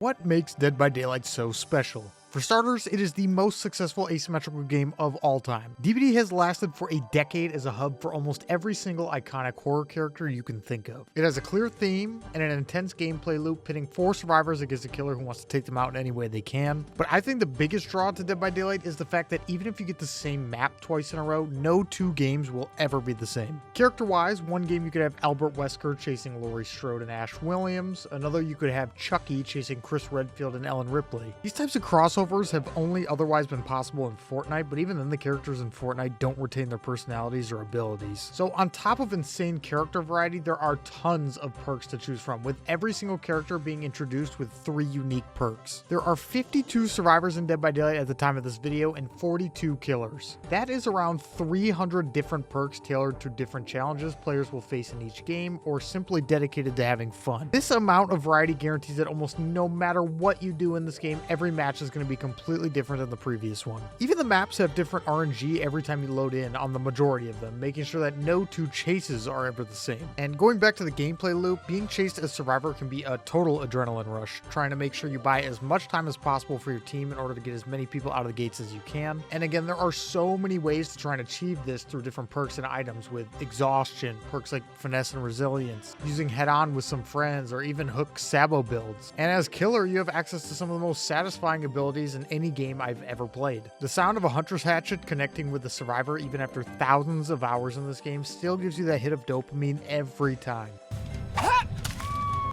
What makes Dead by Daylight so special? For starters, it is the most successful asymmetrical game of all time. DBD has lasted for a decade as a hub for almost every single iconic horror character you can think of. It has a clear theme and an intense gameplay loop pitting 4 survivors against a killer who wants to take them out in any way they can. But I think the biggest draw to Dead by Daylight is the fact that even if you get the same map twice in a row, no 2 games will ever be the same. Character-wise, one game you could have Albert Wesker chasing Laurie Strode and Ash Williams, another you could have Chucky chasing Chris Redfield and Ellen Ripley. These types of crossovers have only otherwise been possible in Fortnite, but even then the characters in Fortnite don't retain their personalities or abilities. So on top of insane character variety, there are tons of perks to choose from, with every single character being introduced with 3 unique perks. There are 52 survivors in Dead by Daylight at the time of this video and 42 killers. That is around 300 different perks tailored to different challenges players will face in each game, or simply dedicated to having fun. This amount of variety guarantees that almost no matter what you do in this game, every match is going to be completely different than the previous one. Even the maps have different RNG every time you load in on the majority of them, making sure that no 2 chases are ever the same. And going back to the gameplay loop, being chased as Survivor can be a total adrenaline rush, trying to make sure you buy as much time as possible for your team in order to get as many people out of the gates as you can. And again, there are so many ways to try and achieve this through different perks and items, with exhaustion, perks like finesse and resilience, using head-on with some friends, or even hook sabo builds. And as killer, you have access to some of the most satisfying abilities in any game I've ever played. The sound of a hunter's hatchet connecting with the survivor even after thousands of hours in this game still gives you that hit of dopamine every time.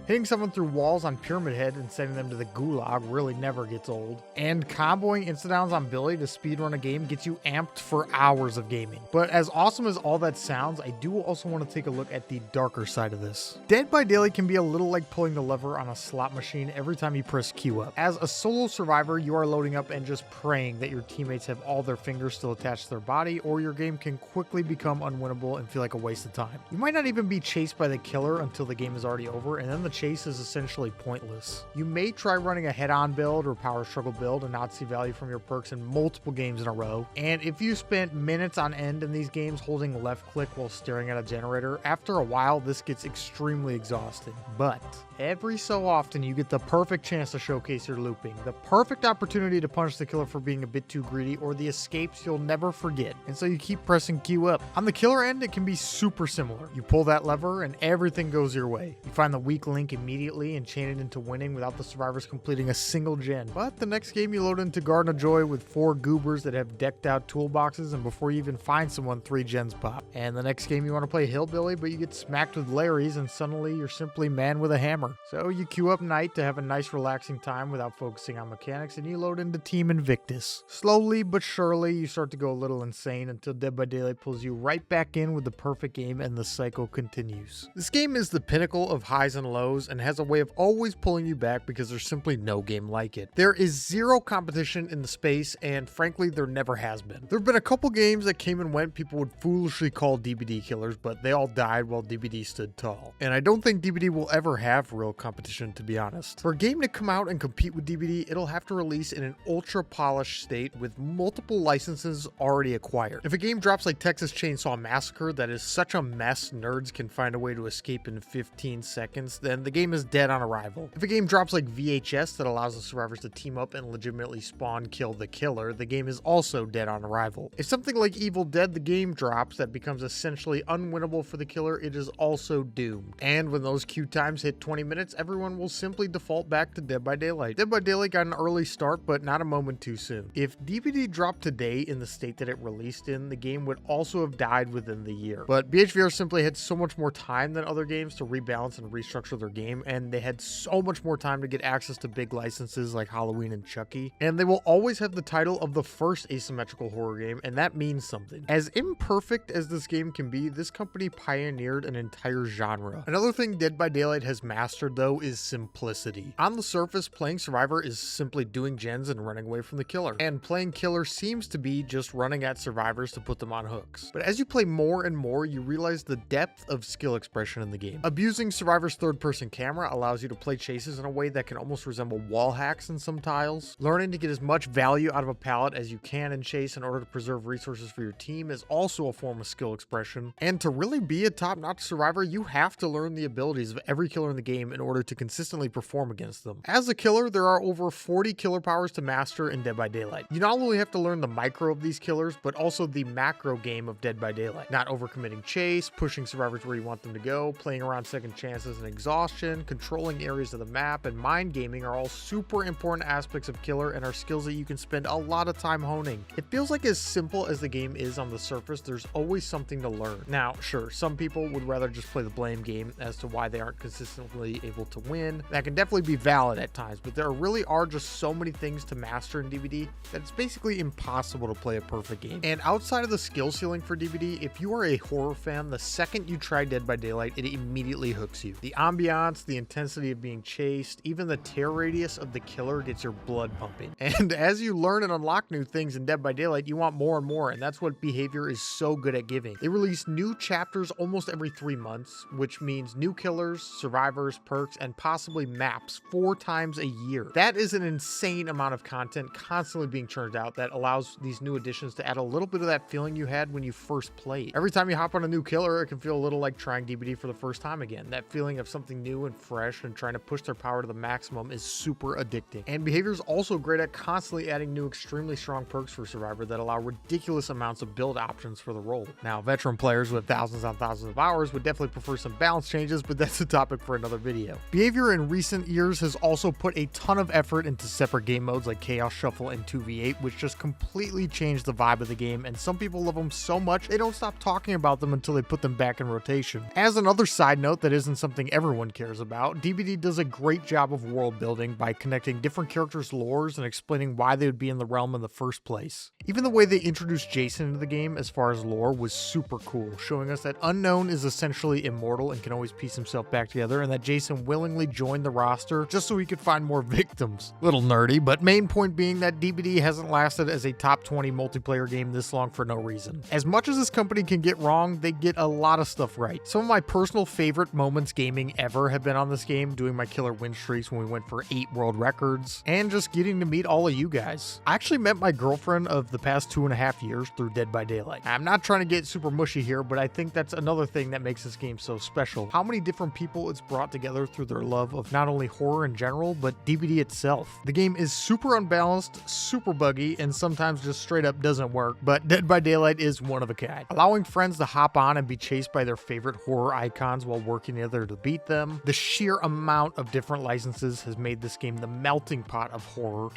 Hitting someone through walls on Pyramid Head and sending them to the gulag really never gets old. And comboing insta-downs on Billy to speedrun a game gets you amped for hours of gaming. But as awesome as all that sounds, I do also want to take a look at the darker side of this. Dead by Daylight can be a little like pulling the lever on a slot machine every time you press Q up. As a solo survivor, you are loading up and just praying that your teammates have all their fingers still attached to their body, or your game can quickly become unwinnable and feel like a waste of time. You might not even be chased by the killer until the game is already over, and then the chase is essentially pointless. You may try running a head-on build or power struggle build and not see value from your perks in multiple games in a row. And if you spent minutes on end in these games holding left click while staring at a generator, after a while this gets extremely exhausting. But every so often you get the perfect chance to showcase your looping, the perfect opportunity to punish the killer for being a bit too greedy, or the escapes you'll never forget. And so you keep pressing Q up. On the killer end, it can be super similar. You pull that lever and everything goes your way. You find the weak link immediately and chain it into winning without the survivors completing a single gen. But the next game you load into Garden of Joy with 4 goobers that have decked out toolboxes, and before you even find someone, 3 gens pop. And the next game you want to play Hillbilly, but you get smacked with Larry's and suddenly you're simply man with a hammer. So you queue up Night to have a nice relaxing time without focusing on mechanics, and you load into Team Invictus. Slowly but surely you start to go a little insane until Dead by Daylight pulls you right back in with the perfect game, and the cycle continues. This game is the pinnacle of highs and lows and has a way of always pulling you back because there's simply no game like it. There is zero competition in the space, and frankly there never has been. There have been a couple games that came and went people would foolishly call DBD killers, but they all died while DBD stood tall. And I don't think DBD will ever have real competition, to be honest. For a game to come out and compete with DBD, it'll have to release in an ultra polished state with multiple licenses already acquired. If a game drops like Texas Chainsaw Massacre that is such a mess nerds can find a way to escape in 15 seconds, then the game is dead on arrival. If a game drops like VHS that allows the survivors to team up and legitimately spawn kill the killer, the game is also dead on arrival. If something like Evil Dead the game drops that becomes essentially unwinnable for the killer, it is also doomed. And when those queue times hit 20 minutes, everyone will simply default back to Dead by Daylight. Dead by Daylight got an early start, but not a moment too soon. If DBD dropped today in the state that it released in, the game would also have died within the year. But BHVR simply had so much more time than other games to rebalance and restructure their game, and they had so much more time to get access to big licenses like Halloween and Chucky. And they will always have the title of the first asymmetrical horror game, and that means something. As imperfect as this game can be, this company pioneered an entire genre. Another thing Dead by Daylight has mastered though is simplicity. On the surface, playing Survivor is simply doing gens and running away from the killer. And playing killer seems to be just running at survivors to put them on hooks. But as you play more and more, you realize the depth of skill expression in the game. Abusing Survivor's third-person third-person camera allows you to play chases in a way that can almost resemble wall hacks in some tiles. Learning to get as much value out of a pallet as you can in chase in order to preserve resources for your team is also a form of skill expression. And to really be a top-notch survivor, you have to learn the abilities of every killer in the game in order to consistently perform against them. As a killer, there are over 40 killer powers to master in Dead by Daylight. You not only have to learn the micro of these killers, but also the macro game of Dead by Daylight. Not overcommitting chase, pushing survivors where you want them to go, playing around second chances and exhaustion, controlling areas of the map, and mind gaming are all super important aspects of killer and are skills that you can spend a lot of time honing. It feels like as simple as the game is on the surface, there's always something to learn. Now, sure, some people would rather just play the blame game as to why they aren't consistently able to win. That can definitely be valid at times, but there really are just so many things to master in DBD that it's basically impossible to play a perfect game. And outside of the skill ceiling for DBD, if you are a horror fan, the second you try Dead by Daylight, it immediately hooks you. The ambiance, the intensity of being chased, even the tear radius of the killer gets your blood pumping. And as you learn and unlock new things in Dead by Daylight, you want more and more, and that's what Behavior is so good at giving. They release new chapters almost every 3 months, which means new killers, survivors, perks, and possibly maps 4 times a year. That is an insane amount of content constantly being churned out that allows these new additions to add a little bit of that feeling you had when you first played. Every time you hop on a new killer, it can feel a little like trying DBD for the first time again. That feeling of something new and fresh and trying to push their power to the maximum is super addicting. And Behavior is also great at constantly adding new extremely strong perks for Survivor that allow ridiculous amounts of build options for the role. Now, veteran players with thousands on thousands of hours would definitely prefer some balance changes, but that's a topic for another video. Behavior in recent years has also put a ton of effort into separate game modes like Chaos Shuffle and 2v8, which just completely changed the vibe of the game, and some people love them so much they don't stop talking about them until they put them back in rotation. As another side note that isn't something everyone cares about, DBD does a great job of world building by connecting different characters' lores and explaining why they would be in the realm in the first place. Even the way they introduced Jason into the game as far as lore was super cool, showing us that Unknown is essentially immortal and can always piece himself back together, and that Jason willingly joined the roster just so he could find more victims. Little nerdy, but main point being that DBD hasn't lasted as a top 20 multiplayer game this long for no reason. As much as this company can get wrong, they get a lot of stuff right. Some of my personal favorite moments gaming ever have been on this game, doing my killer win streaks when we went for 8 world records, and just getting to meet all of you guys. I actually met my girlfriend of the past 2.5 years through Dead by Daylight. I'm not trying to get super mushy here, but I think that's another thing that makes this game so special. How many different people it's brought together through their love of not only horror in general, but DBD itself. The game is super unbalanced, super buggy, and sometimes just straight up doesn't work, but Dead by Daylight is one of a kind. Allowing friends to hop on and be chased by their favorite horror icons while working together to beat them. The sheer amount of different licenses has made this game the melting pot of horror.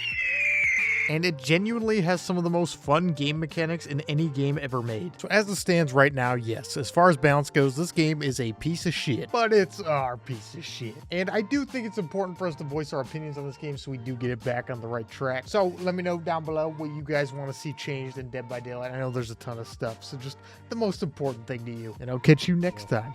And it genuinely has some of the most fun game mechanics in any game ever made. So as it stands right now, yes, as far as balance goes, this game is a piece of shit, but it's our piece of shit. And I do think it's important for us to voice our opinions on this game so we do get it back on the right track. So let me know down below what you guys want to see changed in Dead by Daylight. I know there's a ton of stuff, so just the most important thing to you. And I'll catch you next time.